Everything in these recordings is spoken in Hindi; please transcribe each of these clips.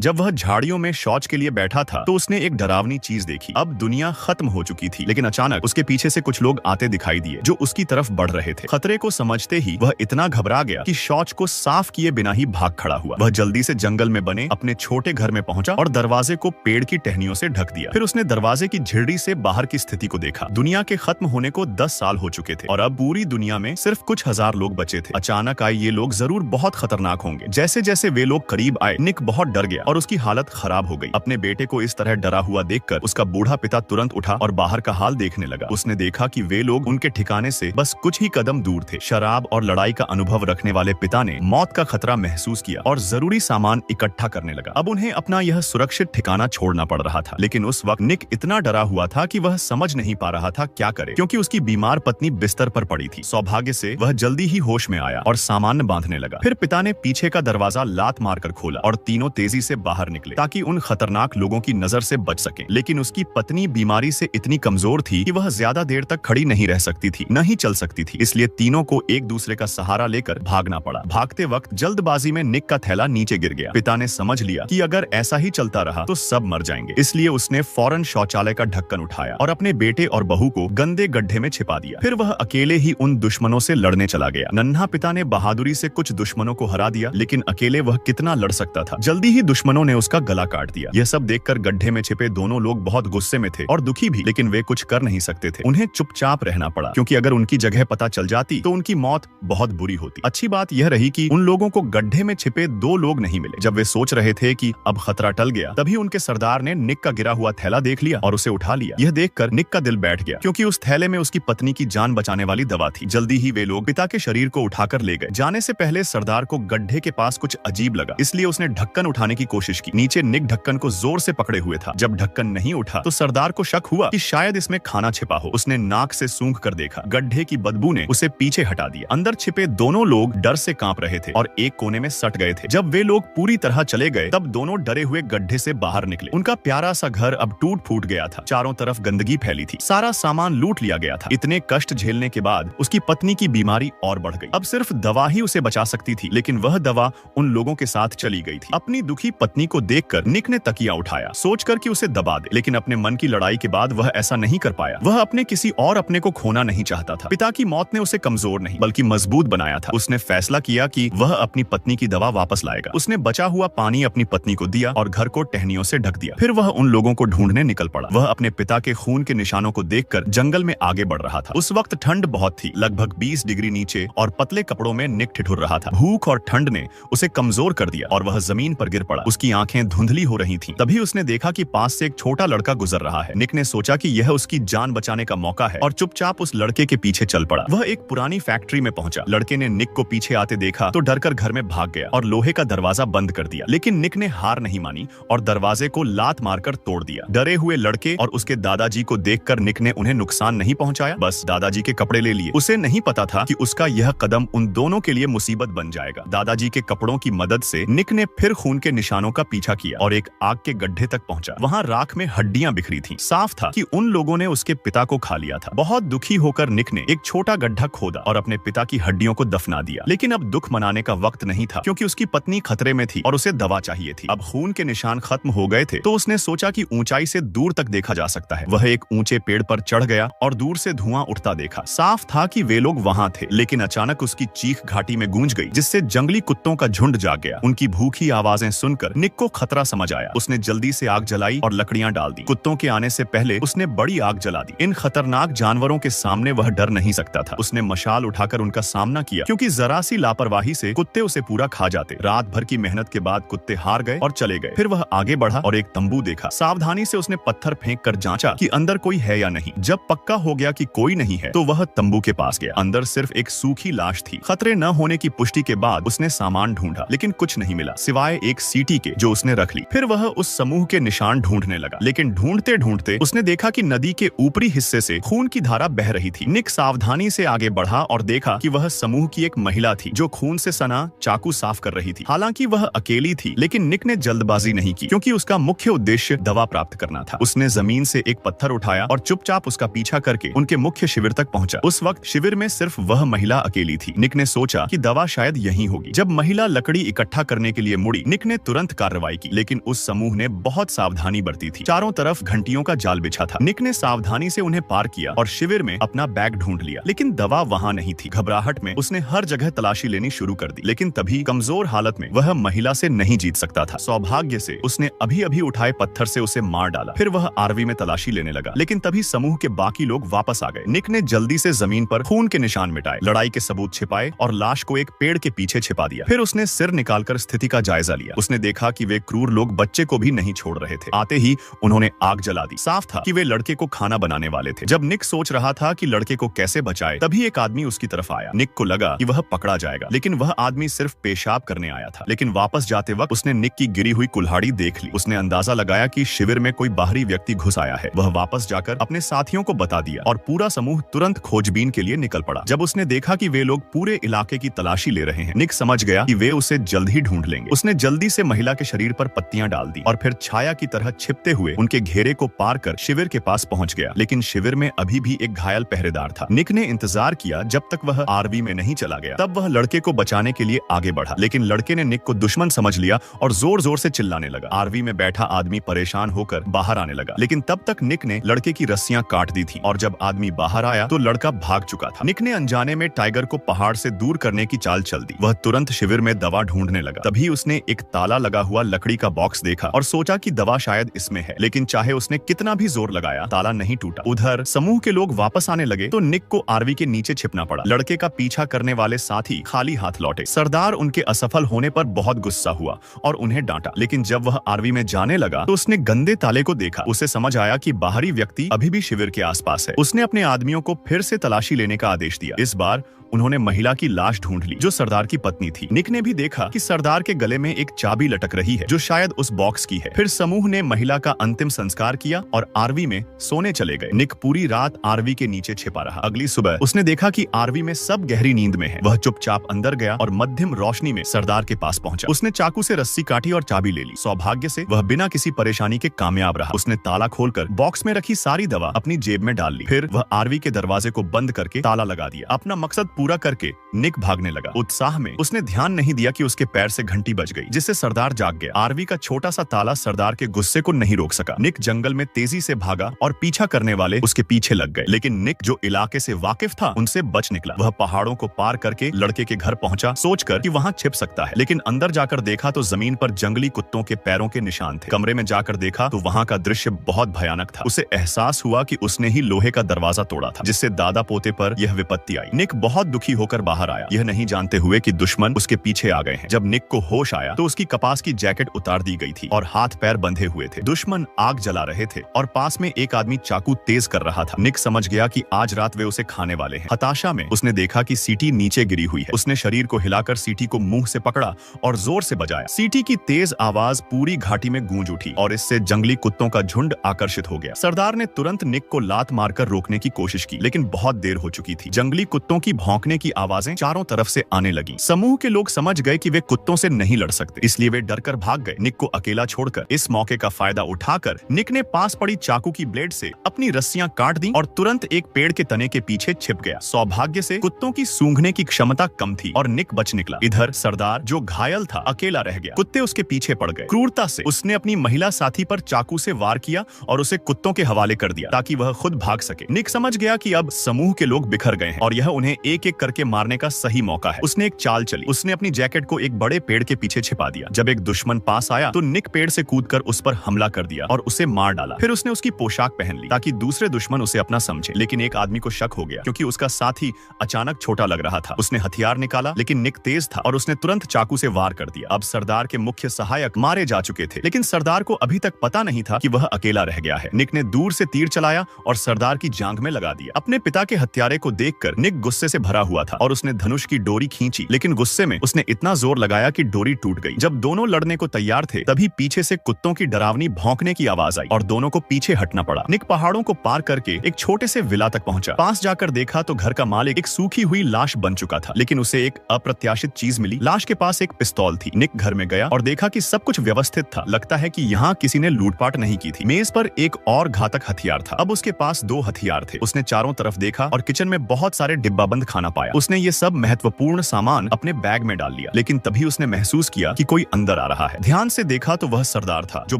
जब वह झाड़ियों में शौच के लिए बैठा था तो उसने एक डरावनी चीज देखी। अब दुनिया खत्म हो चुकी थी, लेकिन अचानक उसके पीछे से कुछ लोग आते दिखाई दिए जो उसकी तरफ बढ़ रहे थे। खतरे को समझते ही वह इतना घबरा गया कि शौच को साफ किए बिना ही भाग खड़ा हुआ। वह जल्दी से जंगल में बने अपने छोटे घर में पहुंचा और दरवाजे को पेड़ की टहनियों से ढक दिया। फिर उसने दरवाजे की झिल्ली से बाहर की स्थिति को देखा। दुनिया के खत्म होने को 10 साल हो चुके थे और अब पूरी दुनिया में सिर्फ कुछ हजार लोग बचे थे। अचानक आए ये लोग जरूर बहुत खतरनाक होंगे। जैसे जैसे वे लोग करीब आए, निक बहुत डर गया और उसकी हालत खराब हो गई। अपने बेटे को इस तरह डरा हुआ देखकर उसका बूढ़ा पिता तुरंत उठा और बाहर का हाल देखने लगा। उसने देखा कि वे लोग उनके ठिकाने से बस कुछ ही कदम दूर थे। शराब और लड़ाई का अनुभव रखने वाले पिता ने मौत का खतरा महसूस किया और जरूरी सामान इकट्ठा करने लगा। अब उन्हें अपना यह सुरक्षित ठिकाना छोड़ना पड़ रहा था, लेकिन उस वक्त निक इतना डरा हुआ था कि वह समझ नहीं पा रहा था क्या करे, क्योंकि उसकी बीमार पत्नी बिस्तर पर पड़ी थी। सौभाग्य से वह जल्दी ही होश में आया और सामान बांधने लगा। फिर पिता ने पीछे का दरवाजा लात मारकर खोला और तीनों तेजी से बाहर निकले ताकि उन खतरनाक लोगों की नजर से बच सकें। लेकिन उसकी पत्नी बीमारी से इतनी कमजोर थी कि वह ज्यादा देर तक खड़ी नहीं रह सकती थी, न ही चल सकती थी। इसलिए तीनों को एक दूसरे का सहारा लेकर भागना पड़ा। भागते वक्त जल्दबाजी में निक का थैला नीचे गिर गया। पिता ने समझ लिया कि अगर ऐसा ही चलता रहा तो सब मर जाएंगे। इसलिए उसने फौरन शौचालय का ढक्कन उठाया और अपने बेटे और बहू को गंदे गड्ढे में छिपा दिया। फिर वह अकेले ही उन दुश्मनों से लड़ने चला गया। नन्हा पिता ने बहादुरी से कुछ दुश्मनों को हरा दिया, लेकिन अकेले वह कितना लड़ सकता था। जल्दी ही दुश्मनों ने उसका गला काट दिया। यह सब देखकर गड्ढे में छिपे दोनों लोग बहुत गुस्से में थे और दुखी भी, लेकिन वे कुछ कर नहीं सकते थे। उन्हें चुपचाप रहना पड़ा, क्योंकि अगर उनकी जगह पता चल जाती तो उनकी मौत बहुत बुरी होती। अच्छी बात यह रही कि उन लोगों को गड्ढे में छिपे 2 लोग नहीं मिले। जब वे सोच रहे थे कि अब खतरा टल गया, तभी उनके सरदार ने निक का गिरा हुआ थैला देख लिया और उसे उठा लिया। यह देखकर निक का दिल बैठ गया, क्योंकि उस थैले में उसकी पत्नी की जान बचाने वाली दवा थी। जल्दी ही वे लोग पिता के शरीर को उठाकर ले गए। जाने से पहले सरदार को गड्ढे के पास कुछ अजीब लगा, इसलिए उसने ढक्कन उठाने की कोशिश की। नीचे निक ढक्कन को जोर से पकड़े हुए था। जब ढक्कन नहीं उठा तो सरदार को शक हुआ कि शायद इसमें खाना छिपा हो। उसने नाक से सूंघ कर देखा। गड्ढे की बदबू ने उसे पीछे हटा दिया। अंदर छिपे दोनों लोग डर से कांप रहे थे और एक कोने में सट गए थे। जब वे लोग पूरी तरह चले गए, तब दोनों डरे हुए गड्ढे से बाहर निकले। उनका प्यारा सा घर अब टूट फूट गया था। चारों तरफ गंदगी फैली थी। सारा सामान लूट लिया गया था। इतने कष्ट झेलने के बाद उसकी पत्नी की बीमारी और बढ़ गई। अब सिर्फ दवा ही उसे बचा सकती थी, लेकिन वह दवा उन लोगों के साथ चली गई थी। अपनी दुखी पत्नी को देखकर निक ने तकिया उठाया, सोचकर कि उसे दबा दे, लेकिन अपने मन की लड़ाई के बाद वह ऐसा नहीं कर पाया। वह अपने किसी और अपने को खोना नहीं चाहता था। पिता की मौत ने उसे कमजोर नहीं बल्कि मजबूत बनाया था। उसने फैसला किया कि वह अपनी पत्नी की दवा वापस लाएगा। उसने बचा हुआ पानी अपनी पत्नी को दिया और घर को टहनियों से ढक दिया। फिर वह उन लोगों को ढूंढने निकल पड़ा। वह अपने पिता के खून के निशानों को देखकर जंगल में आगे बढ़ रहा था। उस वक्त ठंड बहुत थी, लगभग 20 डिग्री नीचे, और पतले कपड़ों में निक ठिठुर रहा था। भूख और ठंड ने उसे कमजोर कर दिया और वह जमीन पर गिर पड़ा। उसकी आंखें धुंधली हो रही थीं। तभी उसने देखा कि पास से एक छोटा लड़का गुजर रहा है। निक ने सोचा कि यह उसकी जान बचाने का मौका है और चुपचाप उस लड़के के पीछे चल पड़ा। वह एक पुरानी फैक्ट्री में पहुंचा। लड़के ने निक को पीछे आते देखा तो डरकर घर में भाग गया और लोहे का दरवाजा बंद कर दिया। लेकिन निक ने हार नहीं मानी और दरवाजे को लात मारकर तोड़ दिया। डरे हुए लड़के और उसके दादाजी को देखकर निक ने उन्हें नुकसान नहीं पहुंचाया, बस दादाजी के कपड़े ले लिए। उसे नहीं पता था कि उसका यह कदम उन दोनों के लिए मुसीबत बन जाएगा। दादाजी के कपड़ों की मदद से निक ने फिर खून के निशानों का पीछा किया और एक आग के गड्ढे तक पहुंचा। वहां राख में हड्डियां बिखरी थीं। साफ था कि उन लोगों ने उसके पिता को खा लिया था। बहुत दुखी होकर निक ने एक छोटा गड्ढा खोदा और अपने पिता की हड्डियों को दफना दिया। लेकिन अब दुख मनाने का वक्त नहीं था, क्योंकि उसकी पत्नी खतरे में थी और उसे दवा चाहिए थी। अब खून के निशान खत्म हो गए थे तो उसने सोचा कि ऊंचाई से दूर तक देखा जा सकता है। वह एक ऊंचे पेड़ पर चढ़ गया और दूर से धुआं उठता देखा। साफ था कि वे लोग वहां थे, लेकिन अचानक उसकी चीख घाटी में गूंज गई, जिससे जंगली कुत्तों का झुंड जाग गया। उनकी भूखी आवाजें सुनकर निक को खतरा समझ आया। उसने जल्दी से आग जलाई और लकड़ियां डाल दी। कुत्तों के आने से पहले उसने बड़ी आग जला दी। इन खतरनाक जानवरों के सामने वह डर नहीं सकता था। उसने मशाल उठाकर उनका सामना किया, क्योंकि जरा सी लापरवाही से कुत्ते उसे पूरा खा जाते। रात भर की मेहनत के बाद कुत्ते हार गए और चले गए। फिर वह आगे बढ़ा और एक तंबू देखा। सावधानी से उसने पत्थर फेंक कर जांचा कि अंदर कोई है या नहीं। जब पक्का हो गया कि कोई नहीं है तो वह तंबू के पास गया। अंदर सिर्फ एक सूखी लाश थी। खतरे न होने की पुष्टि के बाद उसने सामान ढूंढा, लेकिन कुछ नहीं मिला सिवाय एक सीटी के जो उसने रख ली। फिर वह उस समूह के निशान ढूंढने लगा, लेकिन ढूंढते ढूंढते उसने देखा कि नदी के ऊपरी हिस्से से खून की धारा बह रही थी। निक सावधानी से आगे बढ़ा और देखा कि वह समूह की एक महिला थी जो खून से सना चाकू साफ कर रही थी। हालांकि वह अकेली थी, लेकिन निक ने जल्दबाजी नहीं की, क्योंकि उसका मुख्य उद्देश्य दवा प्राप्त करना था। उसने जमीन से एक पत्थर उठाया और चुपचाप उसका पीछा करके उनके मुख्य शिविर तक पहुंचा। उस वक्त शिविर में सिर्फ वह महिला अकेली थी। निक ने सोचा कि दवा शायद यहीं होगी। जब महिला लकड़ी इकट्ठा करने के लिए मुड़ी, निक ने तुरंत तुरंत कार्रवाई की, लेकिन उस समूह ने बहुत सावधानी बरती थी। चारों तरफ घंटियों का जाल बिछा था। निक ने सावधानी से उन्हें पार किया और शिविर में अपना बैग ढूंढ लिया, लेकिन दवा वहाँ नहीं थी। घबराहट में उसने हर जगह तलाशी लेनी शुरू कर दी, लेकिन तभी कमजोर हालत में वह महिला से नहीं जीत सकता था। सौभाग्य से उसने अभी अभी उठाए पत्थर से उसे मार डाला। फिर वह आरवी में तलाशी लेने लगा, लेकिन तभी समूह के बाकी लोग वापस आ गए। निक ने जल्दी से जमीन पर खून के निशान मिटाए, लड़ाई के सबूत छिपाए और लाश को एक पेड़ के पीछे छिपा दिया। फिर उसने सिर निकालकर स्थिति का जायजा लिया। उसने देखा कि वे क्रूर लोग बच्चे को भी नहीं छोड़ रहे थे। आते ही उन्होंने आग जला दी। साफ था कि वे लड़के को खाना बनाने वाले थे। जब निक सोच रहा था कि लड़के को कैसे बचाए, तभी एक आदमी उसकी तरफ आया। निक को लगा कि वह पकड़ा जाएगा, लेकिन वह आदमी सिर्फ पेशाब करने आया था। लेकिन वापस जाते वक्त उसने निक की गिरी हुई कुल्हाड़ी देख ली। उसने अंदाजा लगाया कि शिविर में कोई बाहरी व्यक्ति घुस आया है। वह वापस जाकर अपने साथियों को बता दिया और पूरा समूह तुरंत खोजबीन के लिए निकल पड़ा। जब उसने देखा कि वे लोग पूरे इलाके की तलाशी ले रहे हैं, निक समझ गया कि वे उसे जल्द ही ढूंढ लेंगे। उसने जल्दी से महिला के शरीर पर पत्तियां डाल दी और फिर छाया की तरह छिपते हुए उनके घेरे को पार कर शिविर के पास पहुंच गया। लेकिन शिविर में अभी भी एक घायल पहरेदार था। निक ने इंतजार किया जब तक वह आरवी में नहीं चला गया। तब वह लड़के को बचाने के लिए आगे बढ़ा, लेकिन लड़के ने निक को दुश्मन समझ लिया और जोर जोर से चिल्लाने लगा। आरवी में बैठा आदमी परेशान होकर बाहर आने लगा, लेकिन तब तक निक ने लड़के की रस्सियां काट दी थी और जब आदमी बाहर आया तो लड़का भाग चुका था। निक ने अनजाने में टाइगर को पहाड़ से दूर करने की चाल चल दी। वह तुरंत शिविर में दवा ढूंढने लगा। तभी उसने एक ताला लगा हुआ लकड़ी का बॉक्स देखा और सोचा कि दवा शायद इसमें है, लेकिन चाहे उसने कितना भी जोर लगाया, ताला नहीं टूटा। उधर समूह के लोग वापस आने लगे तो निक को आरवी के नीचे छिपना पड़ा। लड़के का पीछा करने वाले साथी खाली हाथ लौटे। सरदार उनके असफल होने पर बहुत गुस्सा हुआ और उन्हें डांटा, लेकिन जब वह आरवी में जाने लगा तो उसने गंदे ताले को देखा। उसे समझ आया कि बाहरी व्यक्ति अभी भी शिविर के आसपास है। उसने अपने आदमियों को फिर से तलाशी लेने का आदेश दिया। इस बार उन्होंने महिला की लाश ढूंढ ली जो सरदार की पत्नी थी। निक ने भी देखा कि सरदार के गले में एक चाबी लटक रही है जो शायद उस बॉक्स की है। फिर समूह ने महिला का अंतिम संस्कार किया और आरवी में सोने चले गए। निक पूरी रात आरवी के नीचे छिपा रहा। अगली सुबह उसने देखा कि आरवी में सब गहरी नींद में है। वह चुपचाप अंदर गया और मध्यम रोशनी में सरदार के पास पहुंचा। उसने चाकू से रस्सी काटी और चाबी ले ली। सौभाग्य से वह बिना किसी परेशानी के कामयाब रहा। उसने ताला खोलकर बॉक्स में रखी सारी दवा अपनी जेब में डाल ली। फिर वह आरवी के दरवाजे को बंद करके ताला लगा दिया। अपना मकसद पूरा करके निक भागने लगा। उत्साह में उसने ध्यान नहीं दिया कि उसके पैर से घंटी बज गई, जिससे सरदार जाग गया। आरवी का छोटा सा ताला सरदार के गुस्से को नहीं रोक सका। निक जंगल में तेजी से भागा और पीछा करने वाले उसके पीछे लग गए, लेकिन निक जो इलाके से वाकिफ था उनसे बच निकला। वह पहाड़ों को पार करके लड़के के घर पहुंचा, सोचकर कि वहां छिप सकता है, लेकिन अंदर जाकर देखा तो जमीन पर जंगली कुत्तों के पैरों के निशान थे। कमरे में जाकर देखा तो वहां का दृश्य बहुत भयानक था। उसे एहसास हुआ कि उसने ही लोहे का दरवाजा तोड़ा था, जिससे दादा पोते पर यह विपत्ति आई। निक बहुत दुखी होकर बाहर आया, यह नहीं जानते हुए कि दुश्मन उसके पीछे आ गए हैं। जब निक को होश आया तो उसकी कपास की जैकेट उतार दी गई थी और हाथ पैर बंधे हुए थे। दुश्मन आग जला रहे थे और पास में एक आदमी चाकू तेज कर रहा था। निक समझ गया कि आज रात वे उसे खाने वाले हैं। हताशा में उसने देखा कि सीटी नीचे गिरी हुई है। उसने शरीर को हिलाकर सीटी को मुंह से पकड़ा और जोर से बजाया। सीटी की तेज आवाज पूरी घाटी में गूंज उठी और इससे जंगली कुत्तों का झुंड आकर्षित हो गया। सरदार ने तुरंत निक को लात मारकर रोकने की कोशिश की, लेकिन बहुत देर हो चुकी थी। जंगली कुत्तों की भौंकने की आवाजें चारों तरफ से आने लगी। समूह के लोग समझ गए कि वे कुत्तों से नहीं लड़ सकते, इसलिए वे डरकर भाग गए। निक को अकेला छोड़कर इस मौके का फायदा उठाकर निक ने पास पड़ी चाकू की ब्लेड से अपनी रस्सियां काट दी और तुरंत एक पेड़ के तने के पीछे छिप गया। सौभाग्य से कुत्तों की सूंघने की क्षमता कम थी और निक बच निकला। इधर सरदार जो घायल था अकेला रह गया। कुत्ते उसके पीछे पड़ गए। क्रूरता से उसने अपनी महिला साथी पर चाकू से वार किया और उसे कुत्तों के हवाले कर दिया ताकि वह खुद भाग सके। निक समझ गया कि अब समूह के लोग बिखर गए हैं और यह उन्हें एक एक करके मारने का सही मौका है। उसने एक चाल चली। उसने अपनी जैकेट को एक बड़े पेड़ के पीछे छिपा दिया। जब एक दुश्मन पास आया तो निक पेड़ से कूदकर उस पर हमला कर दिया और उसे मार डाला। फिर उसने उसकी पोशाक पहन ली ताकि दूसरे दुश्मन उसे अपना समझे, लेकिन एक आदमी को शक हो गया क्योंकि उसका साथी अचानक छोटा लग रहा था। उसने हथियार निकाला, लेकिन निक तेज था और उसने तुरंत चाकू से वार कर दिया। अब सरदार के मुख्य सहायक मारे जा चुके थे, लेकिन सरदार को अभी तक पता नहीं था कि वह अकेला रह गया है। निक ने दूर से तीर चलाया और सरदार की जांघ में लगा दिया। अपने पिता के हत्यारे को देखकर निक गुस्से से भरा हुआ था और उसने धनुष की डोरी खींची, लेकिन गुस्से में उसने इतना जोर लगाया कि डोरी टूट गई। जब दोनों लड़ने को तैयार थे तभी पीछे से कुत्तों की डरावनी भौंकने की आवाज आई और दोनों को पीछे हटना पड़ा। निक पहाड़ों को पार करके एक छोटे से विला तक पहुंचा। पास जाकर देखा तो घर का मालिक एक सूखी हुई लाश बन चुका था, लेकिन उसे एक अप्रत्याशित चीज मिली। लाश के पास एक पिस्तौल थी। निक घर में गया और देखा कि सब कुछ व्यवस्थित था। लगता है कि यहाँ किसी ने लूटपाट नहीं की थी। मेज पर एक और घातक हथियार था। अब उसके पास 2 हथियार थे। उसने चारों तरफ देखा और किचन में बहुत सारे डिब्बाबंद खाना पाया। उसने ये सब महत्वपूर्ण सामान अपने बैग में डाल लिया, लेकिन तभी उसने महसूस किया कि कोई अंदर आ रहा है। ध्यान से देखा तो वह सरदार था जो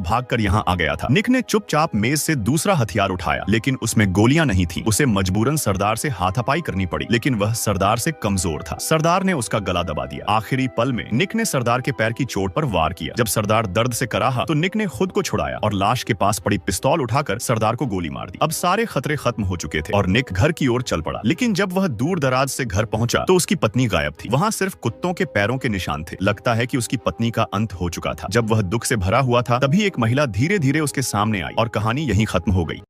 भागकर यहाँ आ गया था। निक ने चुपचाप मेज से दूसरा हथियार उठाया, लेकिन उसमें गोलियां नहीं थी। उसे मजबूरन सरदार से हाथापाई करनी पड़ी, लेकिन वह सरदार से कमजोर था। सरदार ने उसका गला दबा दिया। आखिरी पल में निक ने सरदार के पैर की चोट पर वार किया। जब सरदार दर्द से कराहा तो निक ने खुद को छुड़ाया और लाश के पास पड़ी पिस्तौल उठाकर सरदार को गोली मार दी। अब सारे खतरे खत्म हो चुके थे और निक घर की ओर चल पड़ा। लेकिन जब वह दूर दराज से घर पहुंचा तो उसकी पत्नी गायब थी। वहां सिर्फ कुत्तों के पैरों के निशान थे। लगता है कि उसकी पत्नी का अंत हो चुका था। जब वह दुख से भरा हुआ था तभी एक महिला धीरे धीरे उसके सामने आई और कहानी यहीं खत्म हो गई।